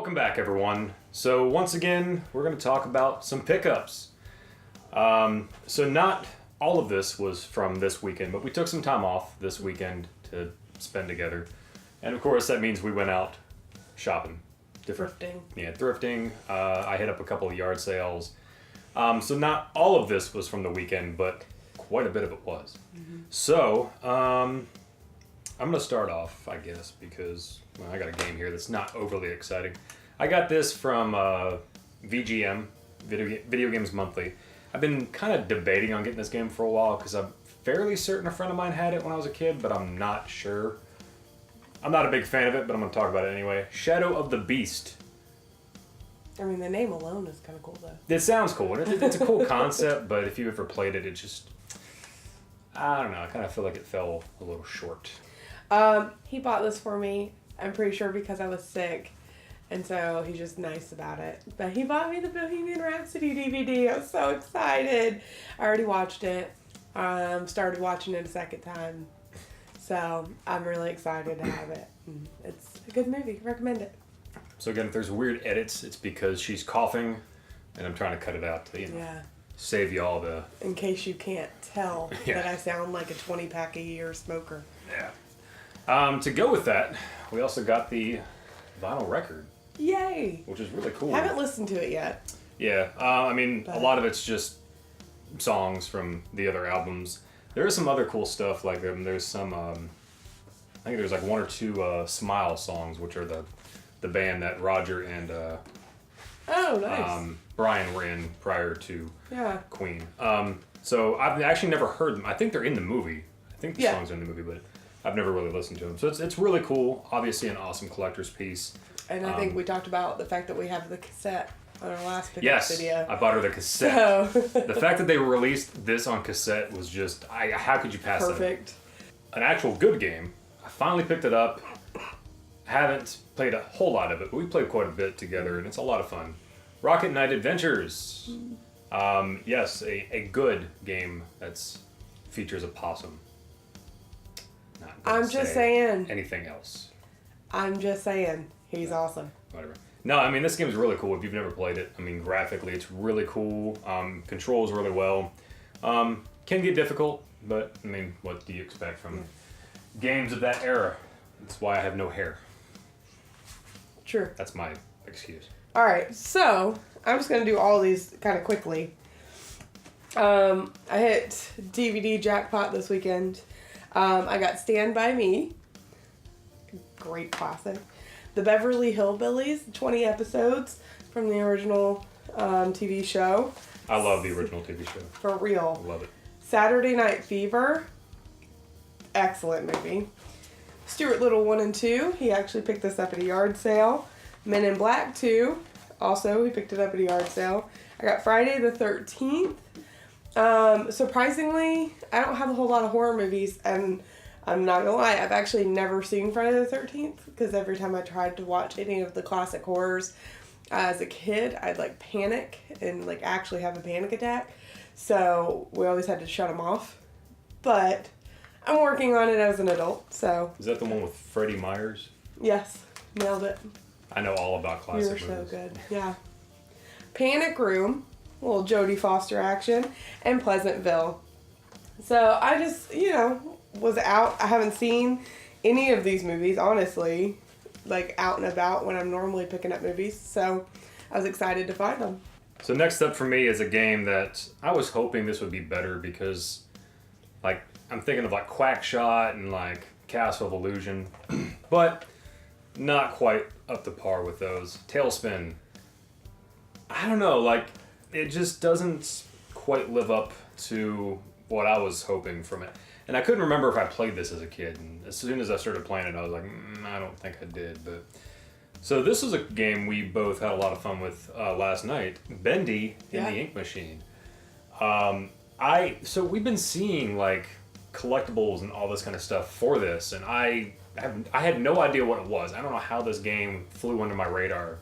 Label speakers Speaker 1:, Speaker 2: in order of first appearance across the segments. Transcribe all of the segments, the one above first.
Speaker 1: Welcome back, everyone. So once again, we're going to talk about some pickups. So not all of this was from this weekend, but we took some time off this weekend to spend together. And of course, that means we went out shopping.
Speaker 2: Thrifting.
Speaker 1: Yeah, thrifting. I hit up a couple of yard sales. So not all of this was from the weekend, but quite a bit of it was. Mm-hmm. So I'm going to start off, I guess, because I got a game here that's not overly exciting. I got this from VGM, Video Games Monthly. I've been kind of debating on getting this game for a while because I'm fairly certain a friend of mine had it when I was a kid, but I'm not sure. I'm not a big fan of it, but I'm going to talk about it anyway. Shadow of the Beast.
Speaker 2: I mean, the name alone is kind of cool, though.
Speaker 1: It sounds cool. It's a cool concept, but if you ever played it, it just... I don't know. I kind of feel like it fell a little short.
Speaker 2: He bought this for me, I'm pretty sure because I was sick. And so he's just nice about it. But he bought me the Bohemian Rhapsody DVD. I was so excited. I already watched it. Started watching it a second time. So I'm really excited to have it. It's a good movie. Recommend it.
Speaker 1: So again, if there's weird edits, it's because she's coughing, and I'm trying to cut it out to, save y'all the...
Speaker 2: In case you can't tell that I sound like a 20-pack a year smoker.
Speaker 1: Yeah. To go with that, we also got the vinyl record.
Speaker 2: Yay!
Speaker 1: Which is really cool.
Speaker 2: Haven't listened to it yet.
Speaker 1: Yeah. A lot of it's just songs from the other albums. There is some other cool stuff, like there's some, I think there's like one or two Smile songs, which are the band that Roger and
Speaker 2: nice.
Speaker 1: Brian were in prior to Queen. So I've actually never heard them. I think they're in the movie. I think the songs are in the movie, but I've never really listened to them. So it's really cool. Obviously an awesome collector's piece.
Speaker 2: And I think we talked about the fact that we have the cassette on our last video.
Speaker 1: Yes, I bought her the cassette. So. The fact that they released this on cassette was just, how could you pass that?
Speaker 2: Perfect.
Speaker 1: An actual good game. I finally picked it up. Haven't played a whole lot of it, but we played quite a bit together, and it's a lot of fun. Rocket Knight Adventures. Yes, a good game that features a possum.
Speaker 2: I'm just saying.
Speaker 1: Anything else.
Speaker 2: I'm just saying. He's awesome.
Speaker 1: Whatever. No, I mean, this game is really cool if you've never played it. I mean, graphically, it's really cool. Controls really well. Can get difficult, but, I mean, what do you expect from games of that era? That's why I have no hair.
Speaker 2: True.
Speaker 1: That's my excuse.
Speaker 2: All right, so I'm just going to do all these kind of quickly. I hit DVD jackpot this weekend. I got Stand By Me. Great classic. The Beverly Hillbillies, 20 episodes from the original TV show.
Speaker 1: I love the original TV show.
Speaker 2: For real.
Speaker 1: I love it.
Speaker 2: Saturday Night Fever. Excellent movie. Stuart Little 1 and 2. He actually picked this up at a yard sale. Men in Black 2. Also, he picked it up at a yard sale. I got Friday the 13th. Surprisingly, I don't have a whole lot of horror movies, and I'm not gonna lie, I've actually never seen Friday the 13th, because every time I tried to watch any of the classic horrors as a kid, I'd like panic and like actually have a panic attack. So we always had to shut them off. But I'm working on it as an adult, so.
Speaker 1: Is that the one with Freddie Myers?
Speaker 2: Yes, nailed it.
Speaker 1: I know all about classic movies.
Speaker 2: You're so good, yeah. Panic Room, a little Jodie Foster action, and Pleasantville. So I just, was out. I haven't seen any of these movies, honestly, like out and about when I'm normally picking up movies. So I was excited to find them.
Speaker 1: So next up for me is a game that I was hoping this would be better because, like, I'm thinking of like Quackshot and like Castle of Illusion, but not quite up to par with those. Tailspin. I don't know, like, it just doesn't quite live up to what I was hoping from it. And I couldn't remember if I played this as a kid. And as soon as I started playing it, I was like, I don't think I did. But so this was a game we both had a lot of fun with last night. Bendy in the Ink Machine. So we've been seeing like collectibles and all this kind of stuff for this, and I had no idea what it was. I don't know how this game flew under my radar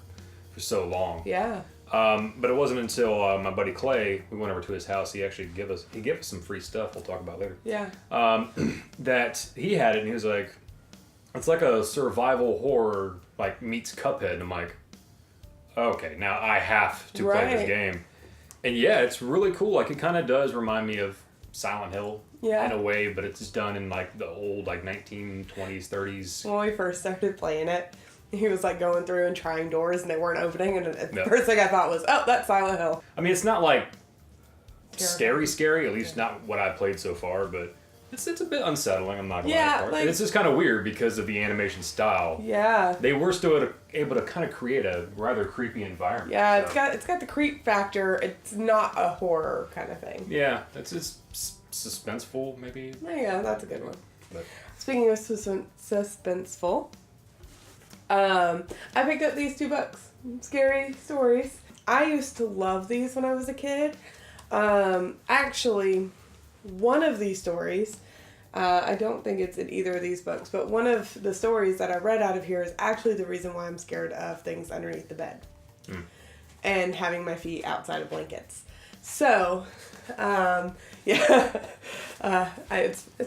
Speaker 1: for so long.
Speaker 2: Yeah.
Speaker 1: But it wasn't until my buddy Clay, we went over to his house, he gave us some free stuff we'll talk about later.
Speaker 2: Yeah.
Speaker 1: That he had it, and he was like, it's like a survival horror, like, meets Cuphead. And I'm like, okay, now I have to play this game. And yeah, it's really cool. Like, it kind of does remind me of Silent Hill in a way, but it's done in like the old, like 1920s, 30s.
Speaker 2: When we first started playing it, he was like going through and trying doors and they weren't opening, and the first thing I thought was, oh, that's Silent Hill.
Speaker 1: I mean, it's not like scary, at least not what I've played so far, but it's a bit unsettling, I'm not going to lie. Like, it's just kind of weird because of the animation style.
Speaker 2: Yeah.
Speaker 1: They were still able to kind of create a rather creepy environment.
Speaker 2: Yeah, so. It's got the creep factor. It's not a horror kind of thing.
Speaker 1: Yeah, it's just suspenseful, maybe.
Speaker 2: Yeah, that's a good one. But. Speaking of suspenseful, I picked up these 2 books, Scary Stories. I used to love these when I was a kid. Actually, one of these stories, I don't think it's in either of these books, but one of the stories that I read out of here is actually the reason why I'm scared of things underneath the bed. And having my feet outside of blankets. So, it's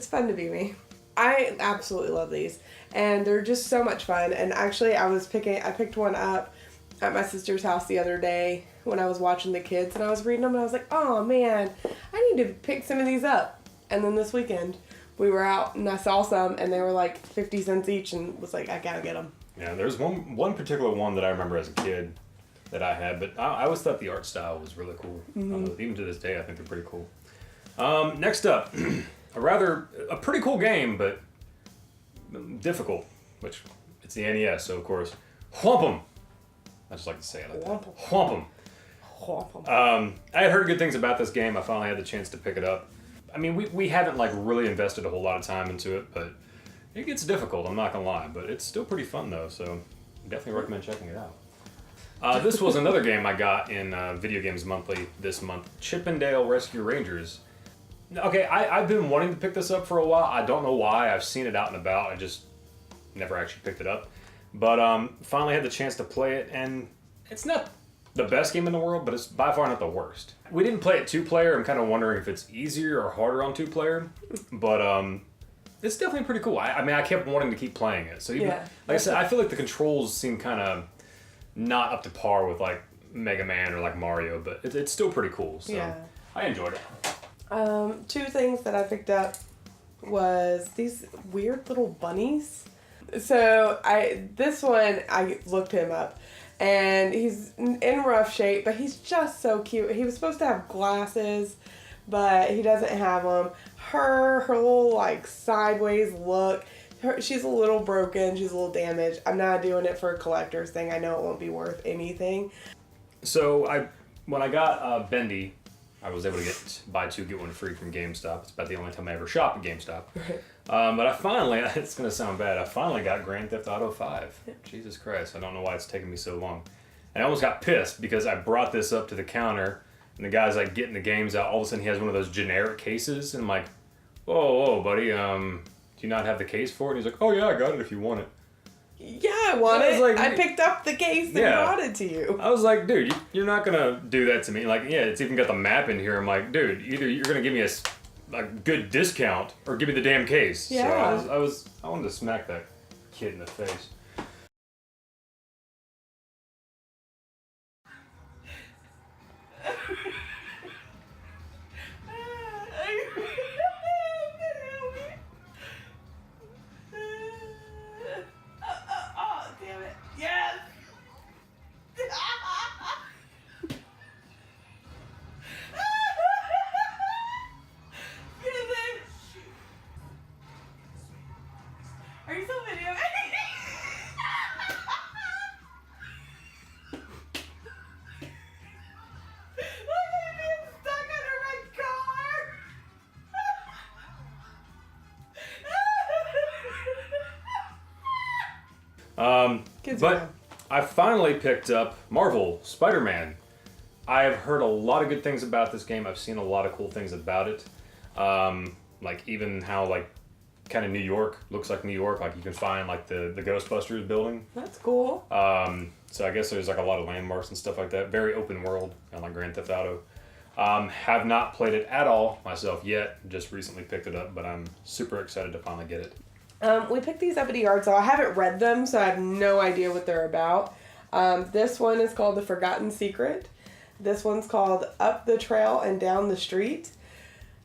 Speaker 2: fun to be me. I absolutely love these, and they're just so much fun. And actually, I picked one up at my sister's house the other day when I was watching the kids, and I was reading them, and I was like, oh man, I need to pick some of these up. And then this weekend, we were out, and I saw some, and they were like 50 cents each, and was like, I gotta get them.
Speaker 1: Yeah, there's one particular one that I remember as a kid that I had, but I always thought the art style was really cool. Even to this day, I think they're pretty cool. Next up, a pretty cool game, but difficult, which it's the NES, so of course, Whomp 'em. I just like to say it like that. Whomp 'em.
Speaker 2: Whomp 'em.
Speaker 1: I had heard good things about this game. I finally had the chance to pick it up. I mean, we haven't like really invested a whole lot of time into it, but it gets difficult, I'm not gonna lie. But it's still pretty fun though, so definitely recommend checking it out. This was another game I got in Video Games Monthly this month, Chip 'n Dale Rescue Rangers. Okay, I've been wanting to pick this up for a while. I don't know why. I've seen it out and about. I just never actually picked it up. But finally had the chance to play it, and it's not the best game in the world, but it's by far not the worst. We didn't play it 2-player. I'm kind of wondering if it's easier or harder on 2-player. But it's definitely pretty cool. I mean, I kept wanting to keep playing it. So even, like I said, I feel like the controls seem kind of not up to par with like Mega Man or like Mario, but it's still pretty cool. So I enjoyed it.
Speaker 2: 2 things that I picked up was these weird little bunnies. So this one, I looked him up, and he's in rough shape, but he's just so cute. He was supposed to have glasses, but he doesn't have them. Her little like sideways look, she's a little broken, she's a little damaged. I'm not doing it for a collector's thing. I know it won't be worth anything. So
Speaker 1: when I got Bendy, I was able to buy 2 get 1 free from GameStop. It's about the only time I ever shop at GameStop. But I finally, it's going to sound bad, I finally got Grand Theft Auto 5. Jesus Christ, I don't know why it's taking me so long. And I almost got pissed because I brought this up to the counter, and the guy's like getting the games out. All of a sudden he has one of those generic cases, and I'm like, whoa, buddy, do you not have the case for it? And he's like, oh yeah, I got it if you want it.
Speaker 2: Yeah, I want it. Like, I picked up the case and brought it to you.
Speaker 1: I was like, dude, you're not going to do that to me. Like, yeah, it's even got the map in here. I'm like, dude, either you're going to give me a good discount or give me the damn case.
Speaker 2: Yeah.
Speaker 1: So I wanted to smack that kid in the face.
Speaker 2: Are you still videoing? Look at me, I'm stuck under my car.
Speaker 1: But I finally picked up Marvel Spider-Man. I've heard a lot of good things about this game. I've seen a lot of cool things about it. Like even how like kind of New York looks like New York. Like you can find like the Ghostbusters building.
Speaker 2: That's cool.
Speaker 1: So I guess there's like a lot of landmarks and stuff like that. Very open world, kind of like Grand Theft Auto. Have not played it at all myself yet. Just recently picked it up, but I'm super excited to finally get it.
Speaker 2: We picked these up at a yard sale. I haven't read them, so I have no idea what they're about. This one is called The Forgotten Secret. This one's called Up the Trail and Down the Street.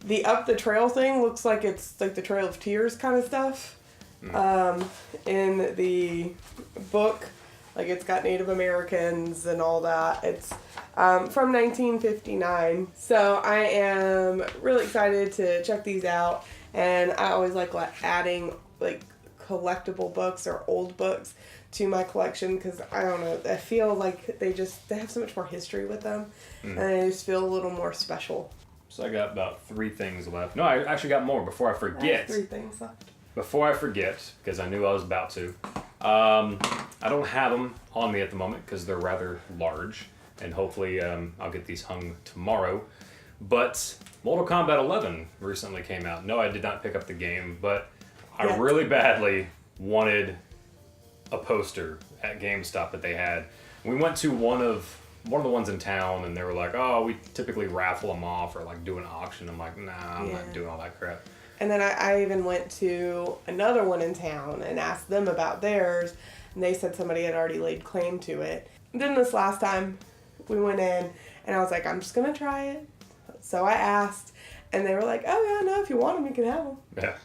Speaker 2: The Up the Trail thing looks like it's like the Trail of Tears kind of stuff. In the book, like it's got Native Americans and all that. It's from 1959. So I am really excited to check these out. And I always like adding like collectible books or old books to my collection because I don't know, I feel like they have so much more history with them, and I just feel a little more special.
Speaker 1: So I got about 3 things left. No, I actually got more before I forget.
Speaker 2: I have 3 things left.
Speaker 1: Before I forget, because I knew I was about to, I don't have them on me at the moment because they're rather large, and hopefully I'll get these hung tomorrow. But Mortal Kombat 11 recently came out. No, I did not pick up the game, but I really badly wanted a poster at GameStop that they had. We went to one of the ones in town, and they were like, "Oh, we typically raffle them off or like do an auction." I'm like, "Nah, I'm not doing all that crap."
Speaker 2: And then I even went to another one in town and asked them about theirs, and they said somebody had already laid claim to it. And then this last time we went in, and I was like, I'm just gonna try it. So I asked, and they were like, "Oh yeah, no, if you want them, you can have them."
Speaker 1: Yeah,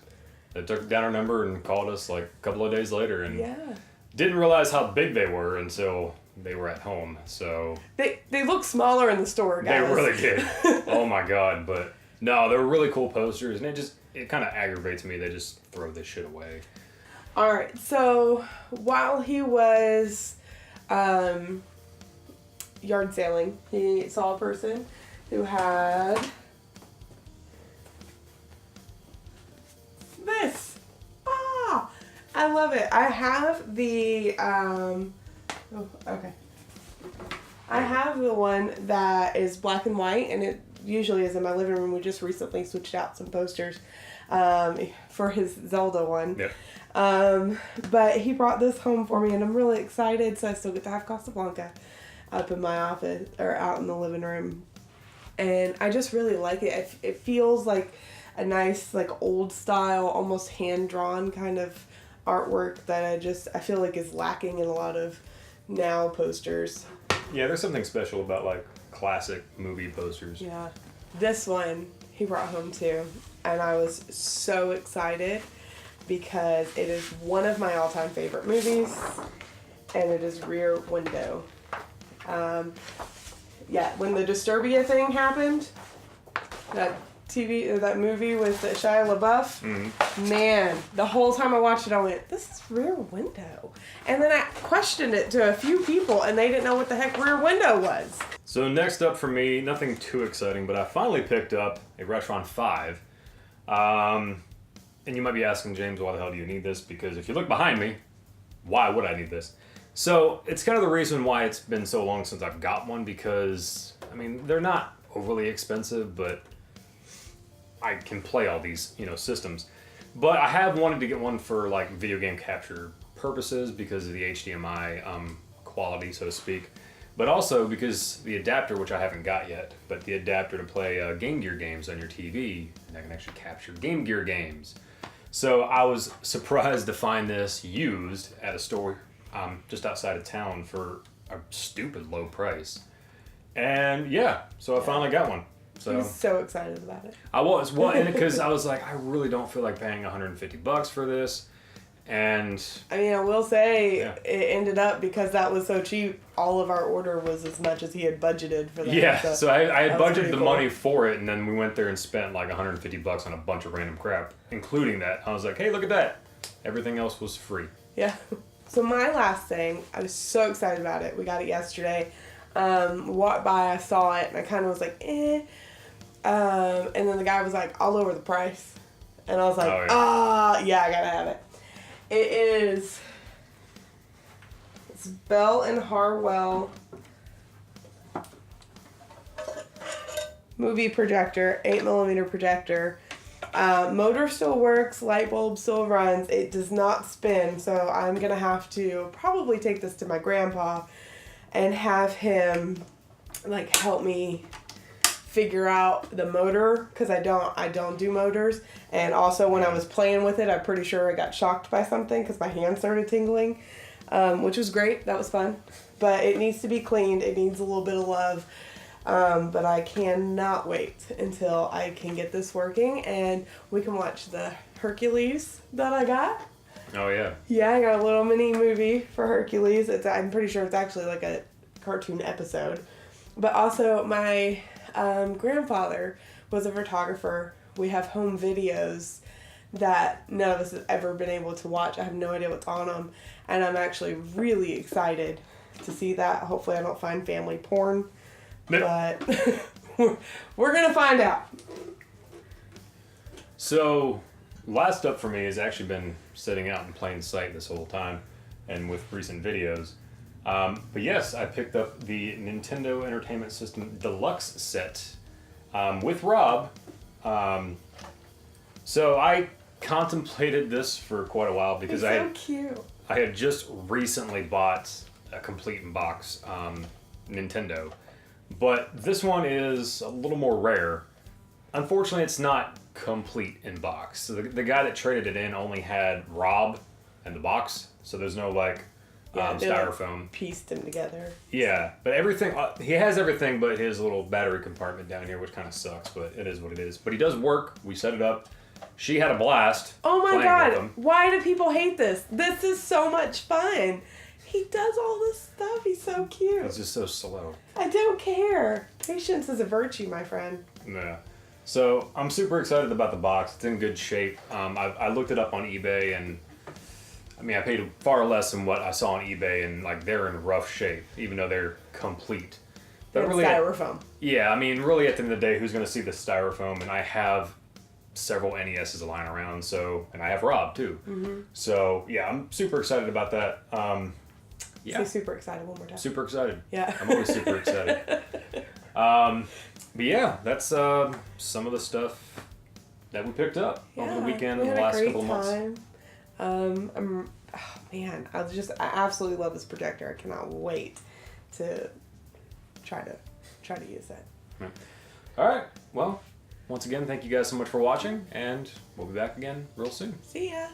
Speaker 1: they took down our number and called us like a couple of days later, and
Speaker 2: yeah.
Speaker 1: Didn't realize how big they were until they were at home. So
Speaker 2: they look smaller in the store, guys.
Speaker 1: They really did. Oh my god! But no, they were really cool posters, and it kind of aggravates me. They just throw this shit away.
Speaker 2: All right. So while he was yard sailing, he saw a person who had this. I love it. I have the I have the one that is black and white, and it usually is in my living room. We just recently switched out some posters for his Zelda one.
Speaker 1: Yeah.
Speaker 2: But he brought this home for me, and I'm really excited. So I still get to have Casablanca up in my office or out in the living room, and I just really like it. It feels like a nice, like old style, almost hand drawn kind of artwork that I feel like is lacking in a lot of now posters.
Speaker 1: Yeah, there's something special about like classic movie posters.
Speaker 2: Yeah. This one he brought home too, and I was so excited because it is one of my all-time favorite movies, and it is Rear Window. When the Disturbia thing happened, that movie with Shia LaBeouf, man, the whole time I watched it, I went, "This is Rear Window," and then I questioned it to a few people, and they didn't know what the heck Rear Window was.
Speaker 1: So next up for me, nothing too exciting, but I finally picked up a Retron 5. And you might be asking, James, why the hell do you need this? Because if you look behind me, why would I need this? So it's kind of the reason why it's been so long since I've got one, because, I mean, they're not overly expensive, but I can play all these, systems. But I have wanted to get one for like video game capture purposes because of the HDMI quality, so to speak. But also because the adapter, which I haven't got yet, but the adapter to play Game Gear games on your TV, and I can actually capture Game Gear games. So I was surprised to find this used at a store just outside of town for a stupid low price. And yeah, so I finally got one. So
Speaker 2: I'm so excited about it.
Speaker 1: I was, because I was like, I really don't feel like paying $150 for this. And
Speaker 2: I mean, I will say it ended up, because that was so cheap, all of our order was as much as he had budgeted for that.
Speaker 1: Yeah, so I had budgeted the money for it, and then we went there and spent like $150 on a bunch of random crap, including that. I was like, hey, look at that. Everything else was free.
Speaker 2: Yeah. So my last thing, I was so excited about it. We got it yesterday. Walked by, I saw it, and I kind of was like, eh. And then the guy was like, I'll lower the price. And I was like, I gotta have it. It's Bell & Harwell movie projector, 8mm projector. Motor still works, light bulb still runs. It does not spin, so I'm gonna have to probably take this to my grandpa and have him like help me figure out the motor, because I don't do motors. And also when I was playing with it, I'm pretty sure I got shocked by something because my hand started tingling, which was great. That was fun. but it needs to be cleaned. It needs a little bit of love. But I cannot wait until I can get this working and we can watch the Hercules that I got.
Speaker 1: Oh, yeah.
Speaker 2: Yeah, I got a little mini movie for Hercules. I'm pretty sure it's actually like a cartoon episode. But also, my grandfather was a photographer. We have home videos that none of us have ever been able to watch. I have no idea what's on them. And I'm actually really excited to see that. Hopefully I don't find family porn. But we're going to find out.
Speaker 1: So, last up for me has actually been sitting out in plain sight this whole time and with recent videos. But yes, I picked up the Nintendo Entertainment System Deluxe set with Rob. So I contemplated this for quite a while because
Speaker 2: He's so cute.
Speaker 1: I had just recently bought a complete in box Nintendo. But this one is a little more rare. Unfortunately, it's not complete in box. So the guy that traded it in only had Rob and the box. So there's no like styrofoam.
Speaker 2: Like pieced them together.
Speaker 1: Yeah, but everything, he has everything but his little battery compartment down here, which kind of sucks, but it is what it is. But he does work. We set it up. She had a blast.
Speaker 2: Oh my
Speaker 1: playing
Speaker 2: God.
Speaker 1: with him.
Speaker 2: Why do people hate this? This is so much fun. He does all this stuff. He's so cute.
Speaker 1: It's just so slow.
Speaker 2: I don't care. Patience is a virtue, my friend.
Speaker 1: Yeah. So I'm super excited about the box. It's in good shape. I looked it up on eBay, and I mean, I paid far less than what I saw on eBay, and like they're in rough shape, even though they're complete.
Speaker 2: But really, styrofoam.
Speaker 1: Yeah, I mean, really, at the end of the day, who's going to see the styrofoam? And I have several NESs lying around, and I have Rob too. Mm-hmm. So yeah, I'm super excited about that.
Speaker 2: Say super excited one more time.
Speaker 1: Super excited.
Speaker 2: Yeah.
Speaker 1: I'm always super excited. But yeah, that's some of the stuff that we picked up over the weekend in the last couple of months. I absolutely love this projector. I cannot wait to try to use that.
Speaker 2: Yeah.
Speaker 1: All right. Well, once again, thank you guys so much for watching, and we'll be back again real soon.
Speaker 2: See ya.